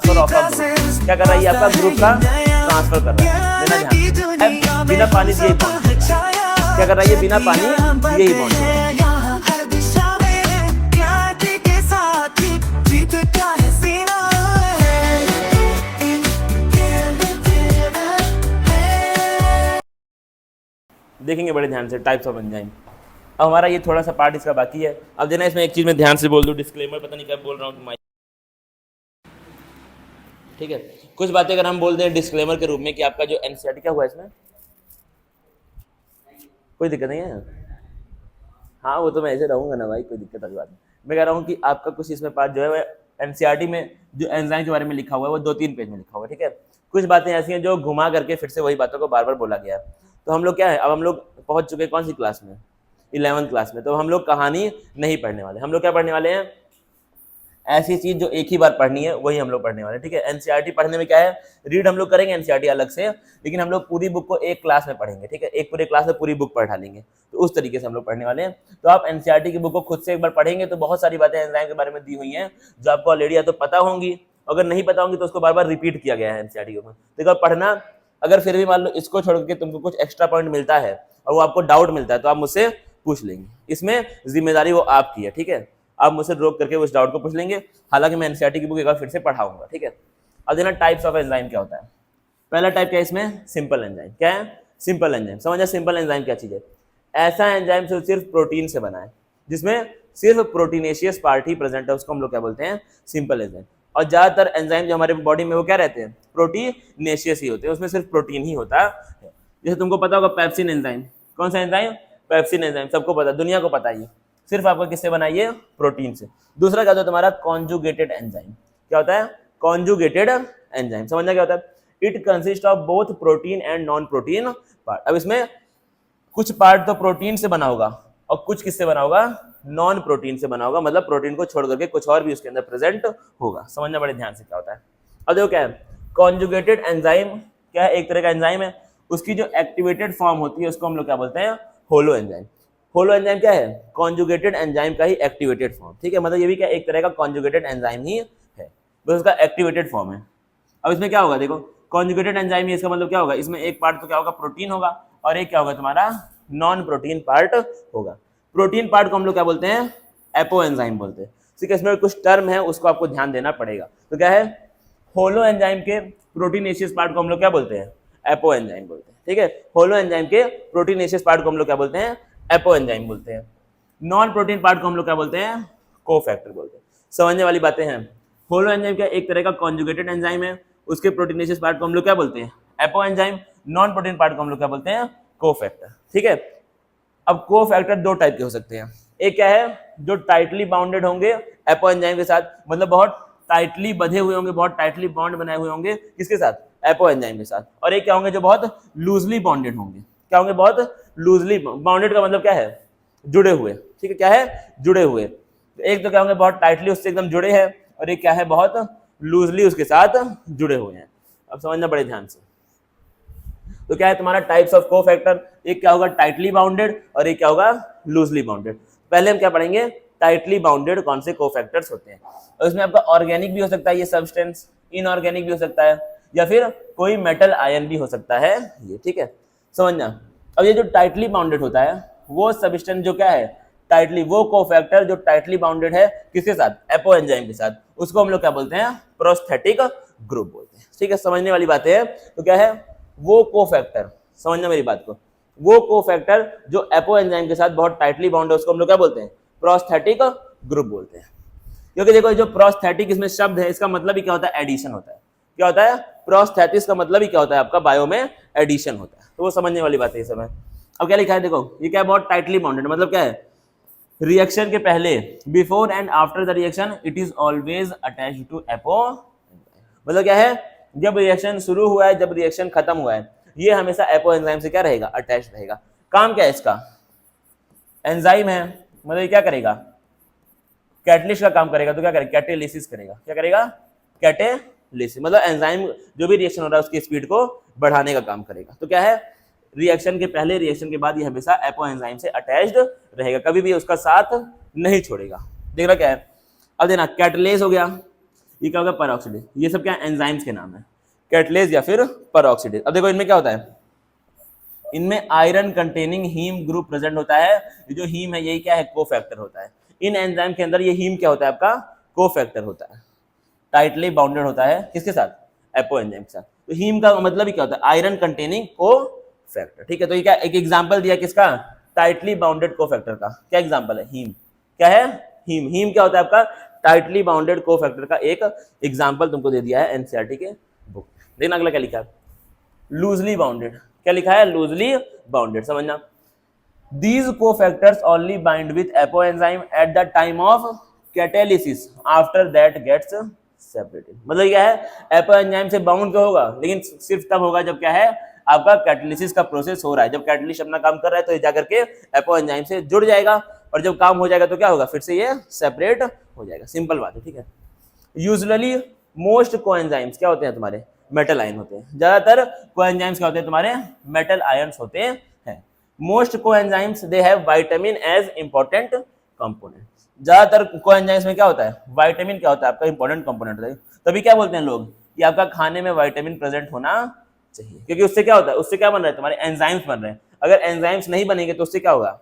Transfer of a group, क्या कर रहा है ये आपका ग्रुप का ट्रांसफर कर रहा है। लेना ध्यान, बिना पानी दिए बॉन्ड, क्या कर रहा है ये बिना पानी दिए ही बॉन्ड। देखेंगे बड़े ध्यान से टाइप्स ऑफ एंजाइम। अब हमारा ये थोड़ा सा पार्ट इसका बाकी है। अब देना इसमें एक चीज मैं ध्यान से बोल दूं, डिस्क्लेमर पता नहीं क्या बोल रहा हूँ, ठीक है। कुछ बातें अगर हम बोल दें डिस्क्लेमर के रूप में कि आपका जो एनसीईआरटी क्या हुआ इसमें कोई दिक्कत नहीं है, हाँ वो तो मैं ऐसे रहूंगा ना भाई, कोई दिक्कत वाली बात नहीं। मैं कह रहा हूँ कि आपका कुछ इसमें पार्ट जो है एनसीईआरटी में जो एंजाइम के बारे में लिखा हुआ है वो 2-3 पेज में लिखा हुआ है, ठीक है। कुछ बातें ऐसी हैं जो घुमा करके फिर से वही बातों को बार बार बोला गया है। तो हम लोग क्या है, अब हम लोग पहुंच चुके हैं कौन सी क्लास में, 11th क्लास में। तो हम लोग कहानी नहीं पढ़ने वाले, हम लोग क्या पढ़ने वाले हैं, ऐसी चीज जो एक ही बार पढ़नी है वही हम लोग पढ़ने वाले हैं, ठीक है। एनसीईआरटी पढ़ने में क्या है, रीड हम लोग करेंगे एनसीईआरटी अलग से, लेकिन हम लोग पूरी बुक को एक क्लास में पढ़ेंगे, ठीक है। एक पूरे क्लास में पूरी बुक पढ़ा लेंगे, तो उस तरीके से हम लोग पढ़ने वाले हैं। तो आप एनसीईआरटी की बुक को खुद से एक बार पढ़ेंगे तो बहुत सारी बातें एंजाइम के बारे में दी हुई हैं जो आपको ऑलरेडी या तो पता होंगी, अगर नहीं पता होंगी तो उसको बार बार रिपीट किया गया है एनसीईआरटी के ऊपर। तो एक बार पढ़ना, अगर फिर भी मान लो इसको छोड़ के तुमको कुछ एक्स्ट्रा पॉइंट मिलता है और वो आपको डाउट मिलता है तो आप मुझसे पूछ लेंगे, इसमें जिम्मेदारी वो आपकी है, ठीक है। आप मुझसे रोक करके उस डाउट को पूछ लेंगे, हालांकि मैं एनसीईआरटी की बुक एक बार फिर से पढ़ाऊंगा, ठीक है। अब देना टाइप्स ऑफ एंजाइम क्या होता है। पहला टाइप क्या है इसमें, सिंपल एंजाइम। क्या है, सिंपल एंजाइम। समझा सिंपल एंजाइम क्या चीज है, ऐसा एंजाइम जो सिर्फ प्रोटीन से बना है, जिसमें सिर्फ प्रोटीनेशियस पार्ट ही प्रेजेंट है, उसको हम लोग क्या बोलते हैं, सिंपल एंजाइम। और ज्यादातर एंजाइम जो हमारे बॉडी में वो क्या रहते हैं, प्रोटीनेशियस ही होते हैं, उसमें सिर्फ प्रोटीन ही होता है। जैसे तुमको पता होगा पेप्सिन एंजाइम, कौन सा एंजाइम, पेप्सिन एंजाइम, सबको पता, दुनिया को पता है, सिर्फ आपको किससे बना है, प्रोटीन से। दूसरा क्या होता है तुम्हारा, कॉन्जुगेटेड एंजाइम। क्या होता है, कॉन्जुगेटेड एंजाइम। समझना क्या होता है, it consist of both protein and non protein part. अब इसमें कुछ पार्ट तो प्रोटीन से बना होगा और कुछ किससे बना होगा, नॉन प्रोटीन से बना होगा, मतलब प्रोटीन को छोड़ करके कुछ और भी उसके अंदर प्रेजेंट होगा। समझना बड़े ध्यान से क्या होता है। अब देखो क्या है, कॉन्जुगेटेड एंजाइम क्या है, एक तरह का एंजाइम है, उसकी जो एक्टिवेटेड फॉर्म होती है उसको हम लोग क्या बोलते हैं, होलो एंजाइम। होलो एंजाइम क्या है, कॉन्जुगेटेड एंजाइम का ही एक्टिवेटेड फॉर्म, ठीक है। मतलब ये भी क्या एक तरह का कॉन्जुगेटेड एंजाइम ही है, बस उसका एक्टिवेटेड फॉर्म है। अब इसमें क्या होगा, देखो कॉन्जुगेटेड एंजाइम है, इसका मतलब क्या होगा, इसमें एक पार्ट तो क्या होगा, प्रोटीन होगा, और एक क्या होगा तुम्हारा, नॉन प्रोटीन पार्ट होगा। प्रोटीन पार्ट को हम लोग क्या बोलते हैं, एपो एंजाइम बोलते हैं, ठीक है। इसमें कुछ टर्म है उसको आपको ध्यान देना पड़ेगा। तो क्या है, होलो एंजाइम के प्रोटीनेशियस पार्ट को हम लोग क्या बोलते हैं, एपो एंजाइम बोलते हैं, ठीक है। होलो एंजाइम के प्रोटीनेशियस पार्ट को हम लोग क्या बोलते हैं, एपो एंजाइम बोलते हैं। नॉन प्रोटीन पार्ट को हम लोग क्या बोलते हैं, कोफैक्टर बोलते हैं। समझने वाली बातें हैं। होलो एंजाइम क्या एक तरह का कॉन्जुगेटेड एंजाइम है, उसके प्रोटीनेशियस पार्ट को हम लोग क्या बोलते हैं, apo enzyme. Non protein part को हम लोग क्या बोलते हैं, कोफैक्टर, ठीक है। अब कोफैक्टर दो टाइप के हो सकते हैं, एक क्या है जो टाइटली बाउंडेड होंगे एपो एंजाइम के साथ, मतलब बहुत टाइटली बंधे हुए होंगे, बहुत टाइटली बॉन्ड बनाए हुए होंगे किसके साथ, एपो एंजाइम के साथ। और एक क्या होंगे जो बहुत लूजली बॉन्डेड होंगे, क्या होंगे, बहुत लूजली बाउंडेड का मतलब क्या है, जुड़े हुए, ठीक है। क्या है, जुड़े हुए। तो एक तो क्या होंगे बहुत टाइटली उससे एकदम जुड़े हैं, और एक क्या है बहुत लूजली उसके साथ जुड़े हुए हैं। अब समझना बड़े ध्यान से। तो क्या है तुम्हारा टाइप्स ऑफ कोफैक्टर, एक क्या होगा टाइटली बाउंडेड और एक क्या होगा लूजली बाउंडेड। पहले हम क्या पढ़ेंगे, टाइटली बाउंडेड कौन से कोफैक्टर्स होते हैं। और इसमें आपका ऑर्गेनिक भी हो सकता है ये सब्सटेंस, इनऑर्गेनिक भी हो सकता है, या फिर कोई मेटल आयन भी हो सकता है ये, ठीक है। समझना। अब ये जो टाइटली बाउंडेड होता है वो सब्सटेंस जो क्या है टाइटली, वो कोफैक्टर जो टाइटली बाउंडेड है किसके साथ, एपो एंजाइम के साथ, उसको हम लोग क्या बोलते हैं, प्रोस्थेटिक ग्रुप बोलते हैं, ठीक है। समझने वाली बात है। तो क्या है वो कोफैक्टर, समझना मेरी बात को, वो कोफैक्टर जो एपो एंजाइम के साथ बहुत टाइटली बाउंड है उसको हम लोग क्या बोलते हैं, प्रोस्थेटिक ग्रुप बोलते हैं। क्योंकि देखो जो प्रोस्थेटिक इसमें शब्द है इसका मतलब ही क्या होता है, एडिशन होता है। क्या होता है, प्रोस्थेटिस का मतलब ही क्या होता है आपका, बायो में एडिशन होता है। तो वो समझने वाली बात है इस समय। अब क्या लिखा है देखो, ये क्या है बहुत टाइटली बाउंडेड, मतलब क्या है, रिएक्शन के पहले, before and after the reaction it is always attached to apo. मतलब क्या है, जब रिएक्शन शुरू हुआ है, जब रिएक्शन खत्म हुआ है, ये हमेशा एपो एंजाइम से क्या रहेगा, अटैच रहेगा। काम क्या है इसका, एंजाइम है, मतलब ये क्या करेगा, कैटलिस्ट का काम करेगा। तो क्या करेगा, कैटेलिसिस करेगा। क्या करेगा, कैटेलिसिस, मतलब एंजाइम जो भी रिएक्शन हो रहा है उसकी स्पीड को बढ़ाने का काम करेगा। तो क्या है, रिएक्शन के पहले रिएक्शन के बाद ये हमेशा एपो एंजाइम से अटैच्ड रहेगा, कभी भी उसका साथ नहीं छोड़ेगा। देख रहा क्या है। अब देना कैटलेस हो गया, ये क्या होगा, पेरोक्सिडेज। ये सब क्या एंजाइम्स के नाम है, कैटलेज या फिर पेरोक्सिडेज। अब देखो इनमें क्या होता है, इनमें iron containing heme group present होता है। ये जो हीम है यही क्या है, कोफैक्टर होता है। इन एंजाइम के अंदर ये हीम क्या होता है आपका, कोफैक्टर होता है, टाइटली बाउंडेड होता है किसके साथ, एपो एंजाइम के साथ। तो हीम का मतलब ही क्या होता है, आयरन कंटेनिंग कोफैक्टर, ठीक है। तो ये क्या एक एग्जांपल दिया किसका, टाइटली बाउंडेड कोफैक्टर का। क्या एग्जांपल है, हीम। क्या है, हीम। हीम क्या होता है आपका, टाइटली बाउंडेड कोफैक्टर का एक एग्जांपल तुमको दे दिया है एनसीईआरटी के बुक। देखना अगला क्या लिखा है, लूजली बाउंडेड। क्या लिखा है, लूजली बाउंडेड। समझना, these cofactors only bind with apoenzyme at the time of catalysis, after that gets separated। मतलब क्या है, एपोएंजाइम से बाउंड तो होगा लेकिन सिर्फ तब होगा जब क्या है, आपका कैटालिसिस का प्रोसेस हो रहा है। जब कैटलिस्ट अपना काम कर रहा है तो ये जाकर के एपोएंजाइम से जुड़ जाएगा, और जब काम हो जाएगा तो क्या होगा, फिर से ये सेपरेट हो जाएगा। सिंपल बात है, ठीक है। यूजुअली मोस्ट कोएंजाइम्स क्या होते हैं तुम्हारे, मेटल आयन होते हैं। ज्यादातर कोएंजाइम्स क्या होते हैं तुम्हारे, मेटल आयंस होते हैं। Most coenzymes they have vitamin as important component. ज्यादातर कोएंजाइम्स में क्या होता है, विटामिन क्या होता है आपका इंपॉर्टेंट कंपोनेंट होता है। तभी क्या बोलते हैं लोग कि आपका खाने में विटामिन प्रेजेंट होना चाहिए, क्योंकि उससे क्या होता है, उससे क्या बन रहा है, तुम्हारे एंजाइम्स बन रहे हैं। अगर एंजाइम्स नहीं बनेंगे तो उससे क्या होगा,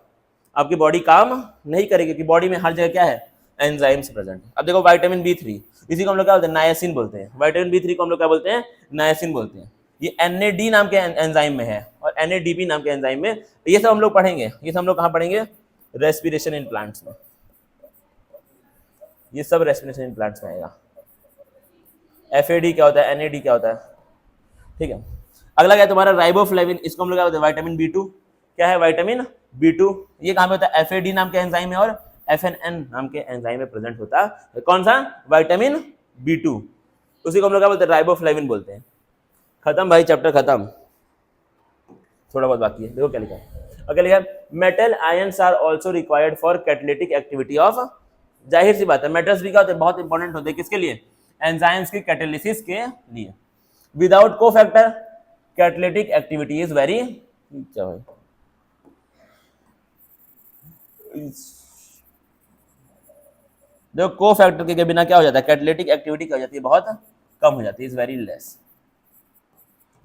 आपकी बॉडी काम नहीं करेगी, क्योंकि बॉडी में हर जगह क्या है, एंजाइम्स प्रेजेंट। अब देखो विटामिन B3, इसी को हम लोग क्या बोलते हैं, नायसिन बोलते हैं। विटामिन B3 को हम लोग क्या बोलते हैं, नायसिन बोलते हैं। ये NAD नाम के एंजाइम में है और NADP नाम के एंजाइम में। ये सब हम लोग पढ़ेंगे। ये सब हम लोग कहाँ पढ़ेंगे, रेस्पिरेशन इन प्लांट्स में। ये सब रेस्पिरेशन इन प्लांट्स में आएगा। FAD क्या होता है, NAD क्या होता है, ठीक है। अगला क्या है तुम्हारा, राइबोफ्लेविन। इसको हम लोग क्या बोलते हैं, विटामिन B2। क्या है, विटामिन B2। ये कहाँ पे होता है, FAD नाम के एंजाइम में और FNN नाम के एंजाइम में प्रेजेंट होता है। कौन सा, विटामिन B2। उसी को हम लोग क्या बोलते हैं, राइबोफ्लेविन बोलते हैं। खत्म भाई, चैप्टर खत्म, थोड़ा बहुत बाकी है। देखो क्या लिखा है, अगर लिखा है metal ions are also required for catalytic activity of. जाहिर सी बात है, मेटल्स भी क्या होते हैं, बहुत इंपॉर्टेंट होते हैं किसके लिए, एंजाइम्स की कैटालिसिस के लिए। Without cofactor catalytic activity is very, क्या भाई, देखो कोफैक्टर के बिना क्या हो जाता है, कैटालिटिक एक्टिविटी क्या हो जाती है, बहुत कम हो जाती है, इज वेरी लेस,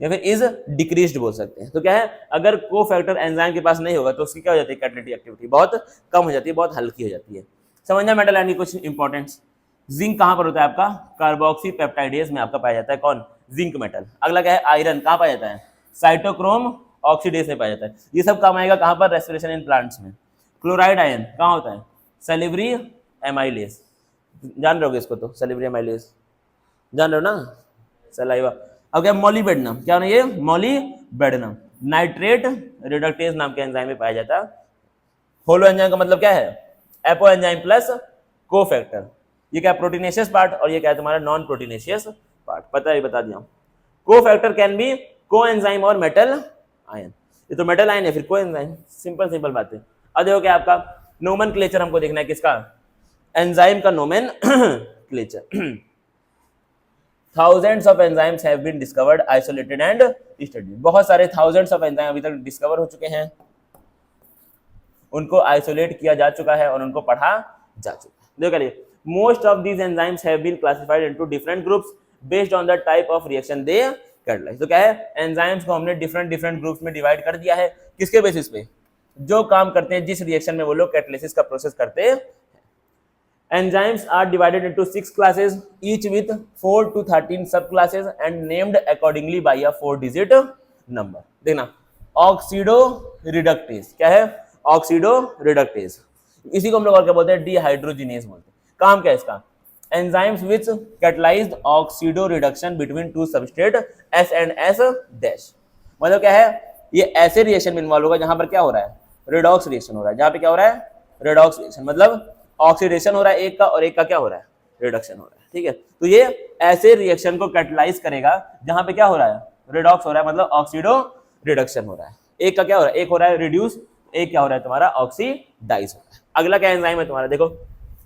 या फिर इज डिक्रीज्ड बोल सकते हैं। तो क्या है, अगर कोफैक्टर एंजाइम के पास नहीं होगा तो उसकी क्या हो जाती है, कैटालिटिक एक्टिविटी बहुत कम हो जाती है, बहुत हल्की हो जाती है। समझना मेटल आयन की कुछ इंपॉर्टेंस। जिंक कहाँ पर होता है आपका, कार्बोक्सी पेप्टाइडेज में आपका पाया जाता है। कौन, जिंक मेटल। अगला क्या है, आयरन कहाँ पाया जाता है, साइटोक्रोम ऑक्सीडेज में पाया जाता है। ये सब काम आएगा कहाँ पर, रेस्पिरेशन इन प्लांट्स में। क्लोराइड आयन कहाँ होता है, सेलिब्री एमाइलेज। जान रहे होगे इसको तो, सेलिब्री एमाइलेज जान रहे हो ना, सलाइवा। अब क्या, मॉलिबेडनम। क्या होना ये, मॉलिबेडनम। नाइट्रेट रिडक्टेज नाम के एंजाइम में पाया जाता है। होलो एंजाइम का मतलब क्या है, एपो एंजाइम प्लस कोफैक्टर। ये क्या, प्रोटीनेशियस पार्ट, और ये क्या है तुम्हारा, नॉन प्रोटीनेशियस पार्ट। पता है, बता दिया। कोफैक्टर कैन बी को एंजाइम और मेटल आयन। ये तो मेटल आयन है, फिर को एंजाइम। सिंपल बात है। अब देखो क्या आपका नोमेनक्लेचर हमको देखना है किसका, एंजाइम का nomenclature. Thousands of enzymes have been discovered, isolated and studied। बहुत सारे thousands of enzymes अभी तक डिस्कवर हो चुके हैं, उनको आइसोलेट किया जा चुका है और उनको पढ़ा जा चुका है। देखो क्या, most of these enzymes have been classified into different groups based on the type of reaction they catalyse. तो क्या है, एंजाइम्स को हमने डिफरेंट ग्रुप्स में डिवाइड कर दिया है। किसके बेसिस पे, जो काम करते हैं, जिस रिएक्शन में वो लोग कैटालिसिस का प्रोसेस करते हैं। Enzymes are divided into 6 classes, each with 4 to 13 subclasses and named accordingly by a 4-digit number। देखना, ऑक्सीडोरिडक्टेज। क्या है, ऑक्सीडोरिडक्टेज। इसी को हम लोग और क्या बोलते हैं, डिहाइड्रोजिनेज बोलते हैं। काम क्या है इसका, enzymes which catalysed oxido reduction between two substrate S and S dash. मतलब क्या है, ये ऐसे रिएक्शन में इन्वॉल्व होगा जहां पर क्या हो रहा है, रेडॉक्स रिएक्शन हो रहा है। जहां पे क्या हो रहा है, रेडॉक्स रिएक्शन, मतलब ऑक्सीडेशन हो रहा है एक का, और एक का क्या हो रहा है, रिडक्शन हो रहा है। ठीक है, तो ये ऐसे रिएक्शन को कैटलाइज करेगा जहां पे क्या हो रहा है, रेडॉक्स हो रहा है, मतलब ऑक्सीडो रिडक्शन हो रहा है। एक का क्या हो रहा है, एक हो रहा है रिड्यूस, एक क्या हो रहा है तुम्हारा, ऑक्सीडाइज हो रहा है। अगला क्या एंजाइम है तुम्हारा, देखो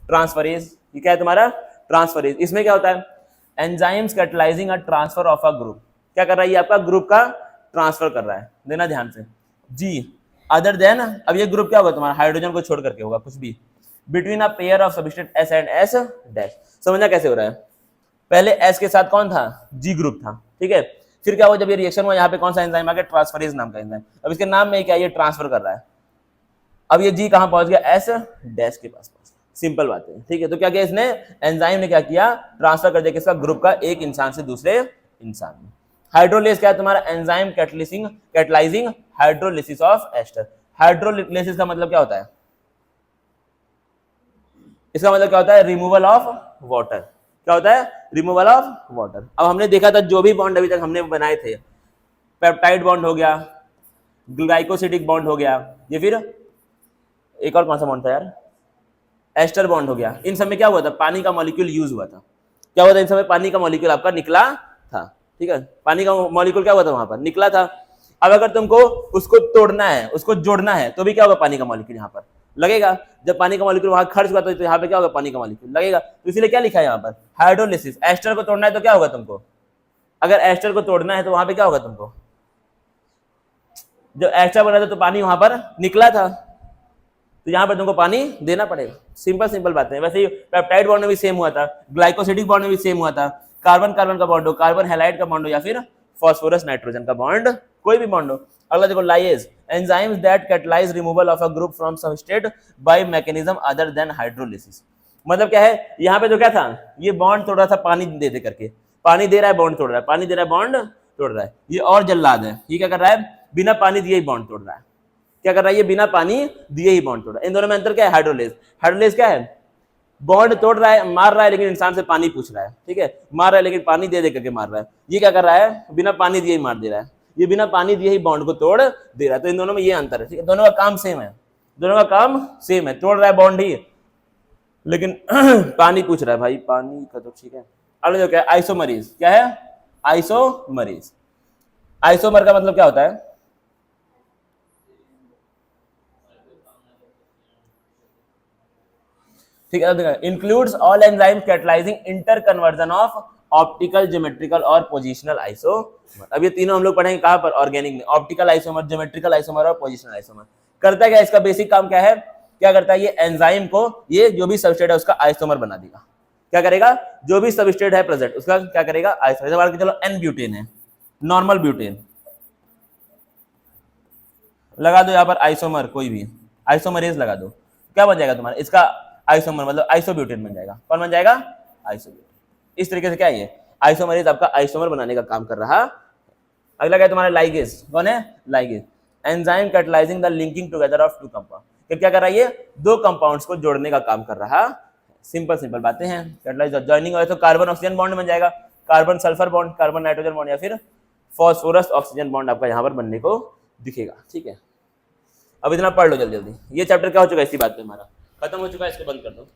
ट्रांसफरेज। ये क्या है तुम्हारा, ट्रांसफरेज। इसमें क्या होता है, enzymes catalysing a transfer of a group. क्या कर रहा है, ये आपका ग्रुप का ट्रांसफर कर रहा है। देना ध्यान से जी, अदर देन, अब ये ग्रुप क्या होगा तुम्हारा, हाइड्रोजन को छोड़ करके होगा कुछ भी, between a pair of substrate S and S dash. समझना कैसे हो रहा है, पहले एस के साथ कौन था, जी ग्रुप था, ठीक है। फिर क्या हुआ, जब ये रिएक्शन हुआ यहाँ पे कौन सा एंजाइम आ गया, ट्रांसफरेज नाम का एंजाइम। अब इसके नाम में क्या, ये ट्रांसफर कर रहा है। अब ये जी कहां पहुंच गया, एस डैश के पास पहुंच गया। सिंपल बात है, ठीक है। तो क्या किया इसने, एंजाइम ने क्या किया, ट्रांसफर कर दिया किसका, ग्रुप का, एक इंसान से दूसरे इंसान में। हाइड्रोलेस क्या है तुम्हारा, enzyme catalysing hydrolysis of ester. Hydrolysis का मतलब क्या होता है, इसका मतलब क्या होता है, रिमूवल ऑफ वाटर। क्या होता है, रिमूवल ऑफ वाटर। अब हमने देखा था जो भी बॉन्ड अभी तक हमने बनाए थे, पेप्टाइड बॉन्ड हो गया, ग्लाइकोसिडिक बॉन्ड हो गया, ये फिर एक और कौन सा बॉन्ड था यार, एस्टर बॉन्ड हो गया। इन सब में क्या हुआ था, पानी का मॉलिक्यूल यूज हुआ था। क्या हुआ था इन सब में, पानी का मॉलिक्यूल आपका निकला था, ठीक है। पानी का मॉलिक्यूल क्या हुआ था वहां पर, निकला था। अब अगर तुमको उसको तोड़ना है, उसको जोड़ना है, तो भी क्या होगा, पानी का मॉलिक्यूल यहाँ पर लगेगा। जब पानी का मॉलिक्यूल वहां खर्च हुआ तो यहाँ पे क्या होगा, पानी का मॉलिक्यूल लगेगा। तो इसलिए क्या लिखा है यहाँ पर, हाइड्रोलिसिस। एस्टर को तोड़ना है तो क्या होगा तुमको, अगर एस्टर को तोड़ना है तो वहां पे क्या होगा तुमको, जब एस्टर बना था तो पानी वहां पर निकला था, तो यहाँ पर तुमको पानी देना पड़ेगा। सिंपल बात है। वैसे ही पेप्टाइड बॉन्ड में भी सेम हुआ था, ग्लाइकोसिडिक बॉन्ड में भी सेम हुआ था। कार्बन कार्बन का बॉन्ड हो, कार्बन हैलाइड का बॉन्ड हो, या फिर फॉस्फोरस नाइट्रोजन का बॉन्ड, कोई भी बॉन्ड हो। अगला देखो, lyases, enzymes that catalyse removal of a group from substrate by mechanism other than hydrolysis. मतलब क्या है, यहाँ पे जो क्या था, ये बॉन्ड तोड़ रहा था पानी दे करके, पानी दे रहा है बॉन्ड तोड़ रहा है, पानी दे रहा है बॉन्ड तोड़ रहा है। ये और जल्लाद है, ये क्या कर रहा है, बिना पानी दिए ही बॉन्ड तोड़ रहा है। क्या कर रहा है, ये बिना पानी दिए ही बॉन्ड तोड़ रहा है। इन दोनों में अंतर क्या है, हाइड्रोलेज। हाइड्रोलेज क्या है, बॉन्ड तोड़ रहा है, मार रहा है, लेकिन इंसान से पानी पूछ रहा है, ठीक है। मार रहा है लेकिन पानी दे करके मार रहा है। ये क्या कर रहा है, बिना पानी दिए ही मार दे रहा है, ये बिना पानी दिए ही बॉन्ड को तोड़ दे रहा है। तो इन दोनों में ये अंतर है, ठीक है। दोनों का काम सेम है, दोनों का काम सेम है, तोड़ रहा है बॉन्ड ही, लेकिन पानी पूछ रहा है भाई, पानी का तो ठीक है। अगला जो क्या है, आइसोमरीज। क्या है, आइसोमरीज। आइसोमर का मतलब क्या होता है, ठीक है, includes all enzyme catalysing inter conversion of optical, geometrical और पोजिशनल आइसोमर। अब ये तीनों हम लोग पढ़ेंगे कहां पर, ऑर्गेनिक में। ऑप्टिकल आइसोमर, ज्योमेट्रिकल आइसोमर और पोजिशनल आइसोमर। करता क्या, इसका बेसिक काम क्या है, क्या करता है, ये एंजाइम को, ये जो भी सबस्ट्रेट है उसका आइसोमर बना देगा। क्या करेगा, जो भी सबस्ट्रेट है प्रेजेंट उसका क्या करेगा, आइसोमर। चलो एन ब्यूटेन है, नॉर्मल ब्यूटेन लगा दो यहाँ पर, आइसोमर कोई भी आइसोमरेज लगा दो, क्या बन जाएगा तुम्हारा, इसका आइसोमर मतलब आइसोब्यूटेन बन जाएगा। कौन बन जाएगा, आइसोब्यूटेन। इस तरीके से क्या है, ये आइसोमरेज आपका आइसोमर बनाने का काम कर रहा। अगला क्या है तुम्हारा, लाइगेज। कौन है, ligase. Enzyme catalysing the linking together of two compounds. क्या कर रहा है, ये दो कंपाउंड्स को जोड़ने का काम कर रहा। सिंपल बातें हैं। कैटलाइज जॉइनिंग हो तो कार्बन ऑक्सीजन बॉन्ड बन जाएगा, carbon sulphur bond, carbon nitrogen bond, या फिर फॉस्फोरस ऑक्सीजन बॉन्ड आपका यहाँ पर बनने को दिखेगा, ठीक है। अब इतना पढ़ लो जल्दी। ये चैप्टर क्या हो चुका है, इसी बात पे हमारा खत्म हो चुका है, इसको बंद कर दो।